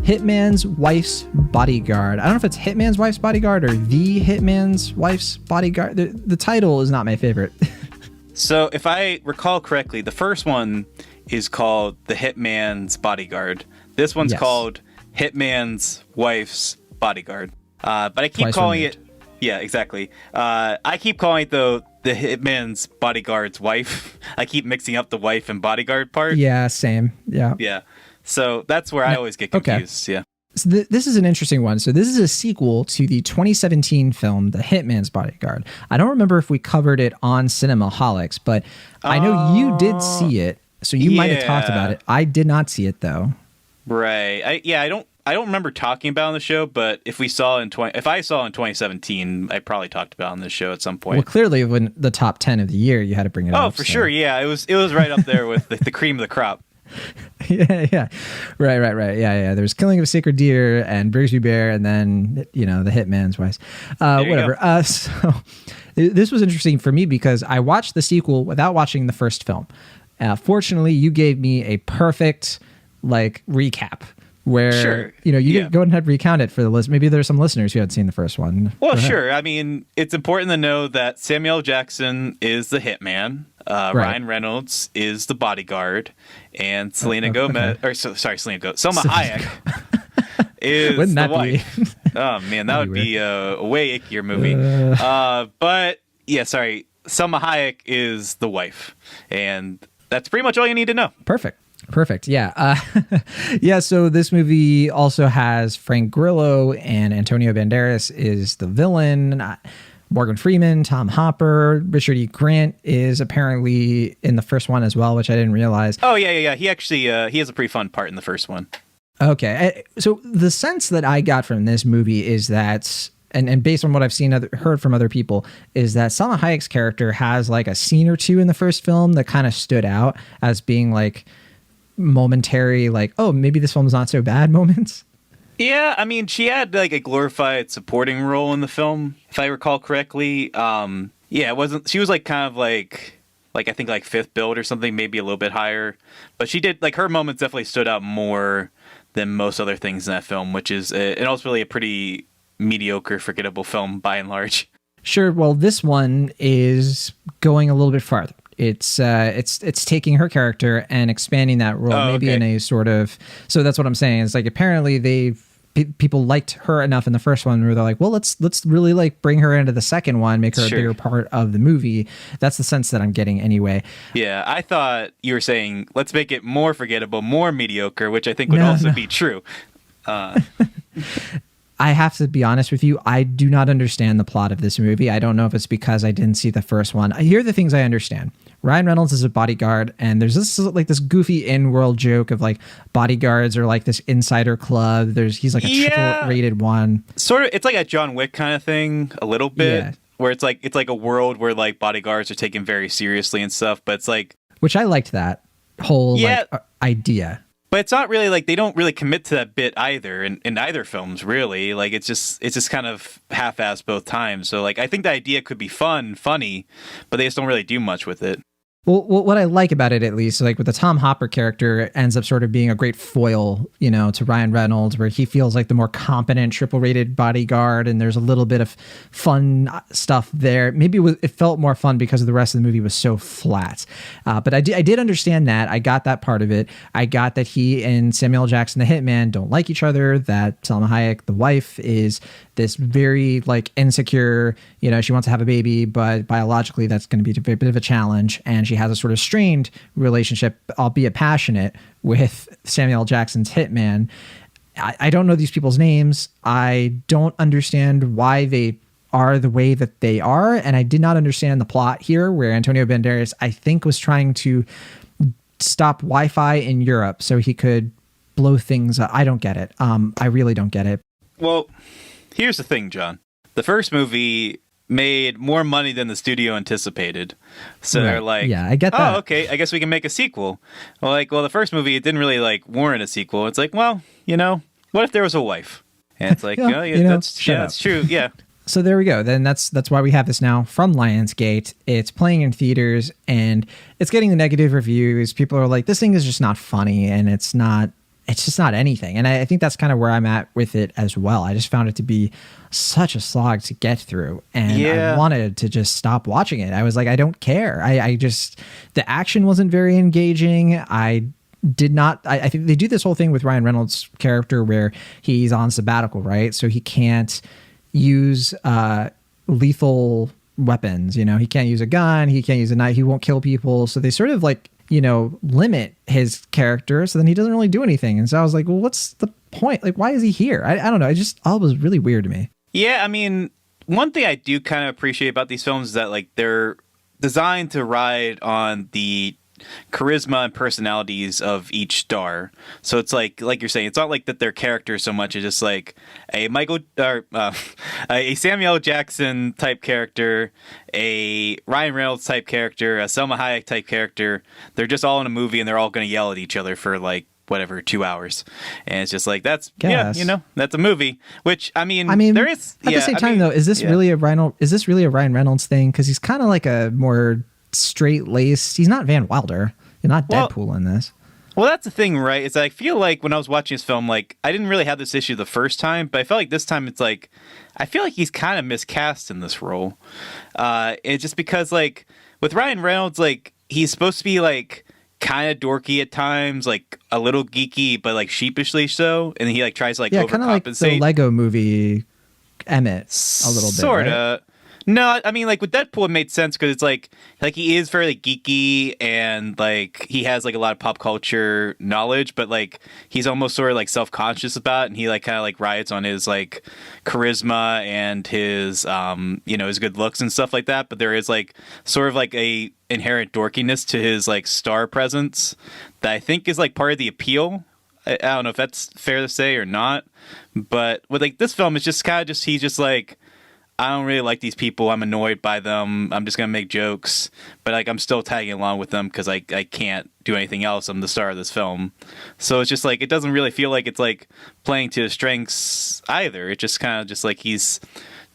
Hitman's Wife's Bodyguard. I don't know if it's Hitman's Wife's Bodyguard or The Hitman's Wife's Bodyguard. The title is not my favorite. So if I recall correctly, the first one is called The Hitman's Bodyguard. This one's called Hitman's Wife's Bodyguard. But I keep calling it... Yeah, exactly. I keep calling it, though, The Hitman's Bodyguard's Wife. I keep mixing up the wife and bodyguard part. Yeah, same. Yeah. Yeah. So that's where I always get confused. Okay. Yeah. So this is an interesting one. So this is a sequel to the 2017 film, The Hitman's Bodyguard. I don't remember if we covered it on Cinemaholics, but I know you did see it. So you might have talked about it. I did not see it, though. Right. I don't remember talking about it on the show, but if I saw it in 2017, I probably talked about it on this show at some point. Well, clearly, when the top 10 of the year, you had to bring it up. Oh, for sure. Yeah, it was right up there with the cream of the crop. Yeah. Right. Yeah. There was Killing of a Sacred Deer and Brigsby Bear, and then, The Hitman's Wife. Whatever. So this was interesting for me because I watched the sequel without watching the first film. Fortunately, you gave me a perfect recap where you go ahead and recount it for the list. Maybe there's some listeners who had seen the first one. Well, sure. I mean, it's important to know that Samuel Jackson is the hitman. Ryan Reynolds is the bodyguard, and Selena Gomez, Salma Hayek is the wife. Oh man, that would be a way ickier movie. But yeah, sorry, Salma Hayek is the wife, and that's pretty much all you need to know. Perfect. Yeah. So this movie also has Frank Grillo and Antonio Banderas is the villain. Morgan Freeman, Tom Hopper, Richard E. Grant is apparently in the first one as well, which I didn't realize. Oh, yeah. He actually, he has a pretty fun part in the first one. Okay. So the sense that I got from this movie is that, and based on what I've heard from other people, is that Salma Hayek's character has a scene or two in the first film that kind of stood out as being momentary, maybe this film's not so bad moments. Yeah, I mean, she had a glorified supporting role in the film, if I recall correctly. It wasn't. She was kind of I think fifth build or something, maybe a little bit higher. But she did her moments definitely stood out more than most other things in that film, which is and also really a pretty mediocre, forgettable film by and large. Sure. Well, this one is going a little bit farther. It's taking her character and expanding that role, in a sort of. So that's what I'm saying. It's apparently people liked her enough in the first one where they're well, let's really bring her into the second one, make her a bigger part of the movie. That's the sense that I'm getting anyway. Yeah, I thought you were saying let's make it more forgettable, more mediocre, which I think would also be true. I have to be honest with you. I do not understand the plot of this movie. I don't know if it's because I didn't see the first one. Here are the things I understand. Ryan Reynolds is a bodyguard, and there's this goofy in-world joke of bodyguards are this insider club. He's a triple rated one. Sort of, it's like a John Wick kind of thing, a little bit, where it's a world where bodyguards are taken very seriously and stuff. But it's which I liked that whole idea. But it's not really they don't really commit to that bit either in either films, really. It's just kind of half-assed both times. So I think the idea could be funny, but they just don't really do much with it. Well, what I like about it, at least, with the Tom Hopper character, ends up sort of being a great foil, to Ryan Reynolds, where he feels like the more competent, triple-rated bodyguard, and there's a little bit of fun stuff there. Maybe it felt more fun because the rest of the movie was so flat. But I did understand that. I got that part of it. I got that he and Samuel Jackson, the hitman, don't like each other, that Salma Hayek, the wife, is this very insecure, she wants to have a baby, but biologically that's going to be a bit of a challenge. And she has a sort of strained relationship, albeit passionate, with Samuel Jackson's hitman. I don't know these people's names. I don't understand why they are the way that they are. And I did not understand the plot here, where Antonio Banderas, I think, was trying to stop Wi-Fi in Europe so he could blow things up. I don't get it. I really don't get it. Well, here's the thing, John. The first movie made more money than the studio anticipated. So they're yeah, I get that. Oh, okay, I guess we can make a sequel. Well, the first movie, it didn't really warrant a sequel. It's what if there was a wife? And it's that's true. Yeah. So there we go. Then that's why we have this now from Lionsgate. It's playing in theaters and it's getting the negative reviews. People are this thing is just not funny and it's not it's just not anything. And I think that's kind of where I'm at with it as well. I just found it to be such a slog to get through, and I wanted to just stop watching it. I was like, I don't care. I just, the action wasn't very engaging. I think they do this whole thing with Ryan Reynolds' character where he's on sabbatical, right? So he can't use lethal weapons. You know, he can't use a gun, he can't use a knife, he won't kill people. So they sort of like, you know, limit his character, so then he doesn't really do anything. And so I was like, well, what's the point? Like, why is he here? I don't know. All was really weird to me. Yeah, I mean, one thing I do kind of appreciate about these films is that, like, they're designed to ride on the charisma and personalities of each star. So it's like you're saying, it's not like that their characters so much. It's just like a a Samuel Jackson type character, a Ryan Reynolds type character, a Salma Hayek type character. They're just all in a movie and they're all going to yell at each other for like whatever 2 hours, and it's just like that's a movie. Which I mean there is at the same time though. Is this really a Ryan Reynolds thing? Because he's kind of like a more straight-laced. He's not Van Wilder. You're not Deadpool in this. Well, that's the thing, right? It's like, I feel like when I was watching this film, like, I didn't really have this issue the first time, but I felt like this time it's like, I feel like he's kind of miscast in this role. It's just because, like, with Ryan Reynolds, like, he's supposed to be, like, kind of dorky at times, like, a little geeky, but, like, sheepishly so, and he, like, tries to, like, overcompensate. Kind of like the Lego movie Emmett, a little bit, sort of. Right? No, I mean, like, with Deadpool, it made sense because it's like he is fairly geeky and, like, he has, like, a lot of pop culture knowledge, but, like, he's almost sort of, like, self-conscious about it, and he, like, kind of, like, rides on his, like, charisma and his, you know, his good looks and stuff like that, but there is, like, sort of, like, a inherent dorkiness to his, like, star presence that I think is, like, part of the appeal. I don't know if that's fair to say or not, but with, like, this film, it's just kind of just, he's just, like, I don't really like these people. I'm annoyed by them. I'm just going to make jokes. But, like, I'm still tagging along with them because I can't do anything else. I'm the star of this film. So it's just, like, it doesn't really feel like it's, like, playing to his strengths either. It's just kind of just, like, he's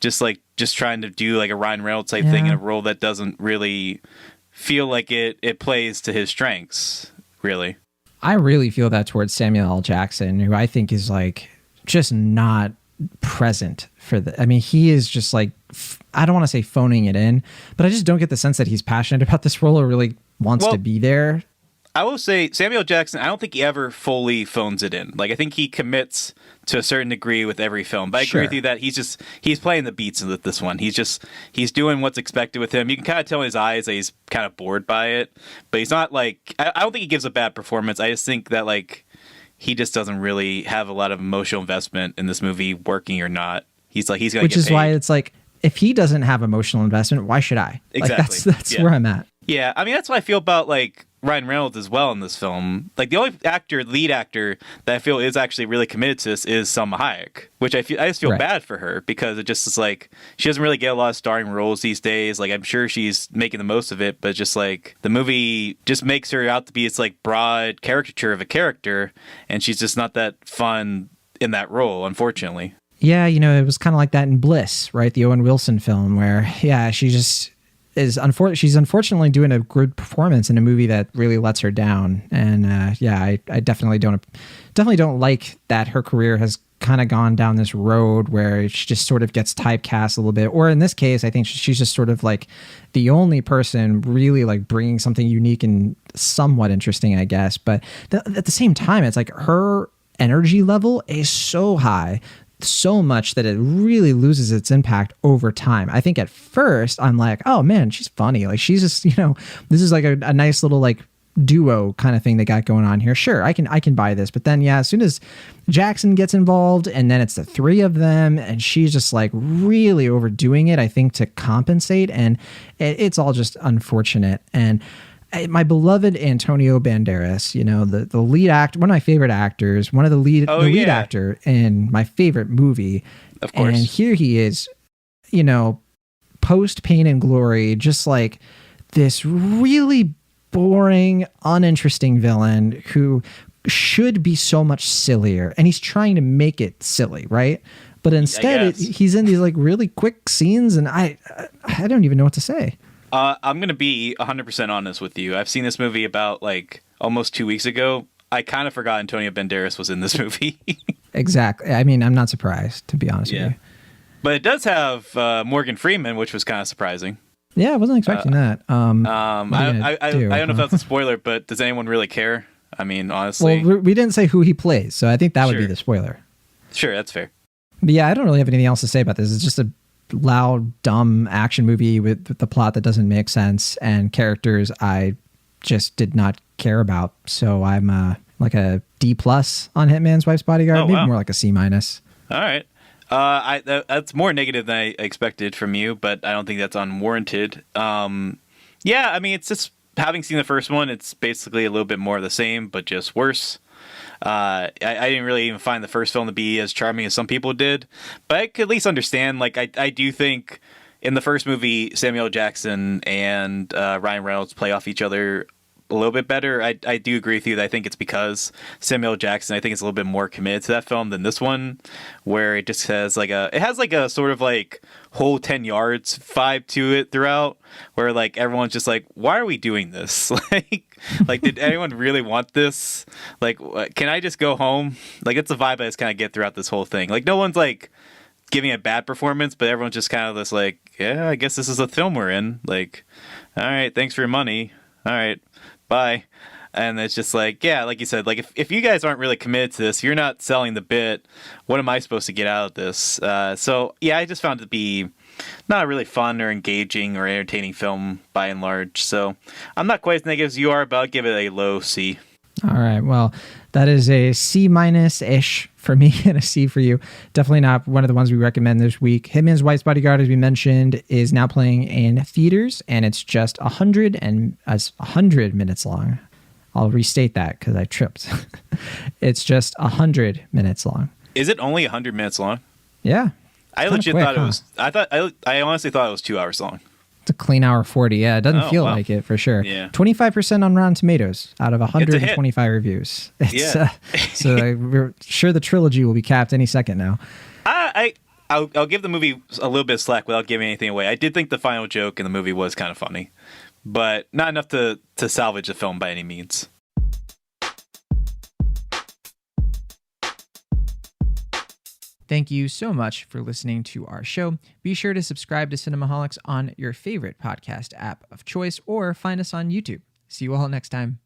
just, like, just trying to do, like, a Ryan Reynolds type thing in a role that doesn't really feel like it plays to his strengths, really. I really feel that towards Samuel L. Jackson, who I think is, like, just not present for the, I mean, he is just like, I don't want to say phoning it in, but I just don't get the sense that he's passionate about this role or really wants to be there. I will say Samuel Jackson, I don't think he ever fully phones it in. Like, I think he commits to a certain degree with every film, but I agree with you that he's playing the beats with this one. He's doing what's expected with him. You can kind of tell in his eyes that he's kind of bored by it, but he's not like, I don't think he gives a bad performance. I just think that, like, he just doesn't really have a lot of emotional investment in this movie, working or not. He's going to get paid. Which is why it's like, if he doesn't have emotional investment, why should I? Exactly. Like, that's where I'm at. Yeah, I mean, that's what I feel about, like, Ryan Reynolds as well in this film. Like, the only lead actor that I feel is actually really committed to this is Salma Hayek, which I just feel bad for her because it just is like, she doesn't really get a lot of starring roles these days. Like, I'm sure she's making the most of it, but just like the movie just makes her out to be this like broad caricature of a character, and she's just not that fun in that role, unfortunately. Yeah, you know, it was kind of like that in Bliss, right? The Owen Wilson film where, she just she's unfortunately doing a good performance in a movie that really lets her down. And I definitely don't like that her career has kind of gone down this road where she just sort of gets typecast a little bit. Or in this case, I think she's just sort of like the only person really like bringing something unique and somewhat interesting, I guess. But at the same time, it's like her energy level is so high, so much that it really loses its impact over time. I think at first I'm like, oh man, she's funny. Like, she's just, you know, this is like a nice little like duo kind of thing they got going on here. Sure, I can buy this. But then, as soon as Jackson gets involved and then it's the three of them and she's just like really overdoing it, I think, to compensate. And it's all just unfortunate. And my beloved Antonio Banderas, you know, the lead actor, one of my favorite actors, the lead actor in my favorite movie. Of course. And here he is, you know, post Pain and Glory, just like this really boring, uninteresting villain who should be so much sillier. And he's trying to make it silly, right? But instead, he's in these like really quick scenes, and I don't even know what to say. I'm going to be 100% honest with you. I've seen this movie about like almost 2 weeks ago. I kind of forgot Antonio Banderas was in this movie. Exactly. I mean, I'm not surprised, to be honest with you. But it does have Morgan Freeman, which was kind of surprising. Yeah, I wasn't expecting that. I don't know if that's a spoiler, but does anyone really care? I mean, honestly. Well, we didn't say who he plays, so I think that would be the spoiler. Sure, that's fair. But yeah, I don't really have anything else to say about this. It's just a loud, dumb action movie with the plot that doesn't make sense and characters I just did not care about. So I'm like a D+ on Hitman's Wife's Bodyguard, maybe more like a C-. All right. That's more negative than I expected from you, but I don't think that's unwarranted. Yeah, I mean, it's just having seen the first one, it's basically a little bit more of the same, but just worse. I didn't really even find the first film to be as charming as some people did, but I could at least understand. Like, I do think in the first movie, Samuel L. Jackson and Ryan Reynolds play off each other a little bit better. I do agree with you that I think it's because Samuel L. Jackson, I think, is a little bit more committed to that film than this one, where it just has like a sort of like whole 10 yards vibe to it throughout, where like everyone's just like, why are we doing this? like did anyone really want this? Like, can I just go home? Like, it's a vibe I just kind of get throughout this whole thing. Like, no one's like giving a bad performance, but everyone's just kind of this like, yeah, I guess this is the film we're in. Like, all right, thanks for your money. All right, bye. And it's just like, yeah, like you said, like if you guys aren't really committed to this, you're not selling the bit, what am I supposed to get out of this? So yeah, I just found it to be not a really fun or engaging or entertaining film by and large. So I'm not quite as negative as you are, but I'll give it a low C. All right. Well, that is a C-ish for me and a C for you. Definitely not one of the ones we recommend this week. Hitman's Wife's Bodyguard, as we mentioned, is now playing in theaters, and it's just 100 minutes long. I'll restate that because I tripped. It's just 100 minutes long. Is it only 100 minutes long? Yeah. I legit thought it was. I honestly thought it was 2 hours long. It's a clean hour 40. Yeah, it doesn't feel like it for sure. Yeah. 25% on Rotten Tomatoes out of 125 reviews. So we're sure the trilogy will be capped any second now. I'll give the movie a little bit of slack without giving anything away. I did think the final joke in the movie was kind of funny, but not enough to salvage the film by any means. Thank you so much for listening to our show. Be sure to subscribe to Cinemaholics on your favorite podcast app of choice or find us on YouTube. See you all next time.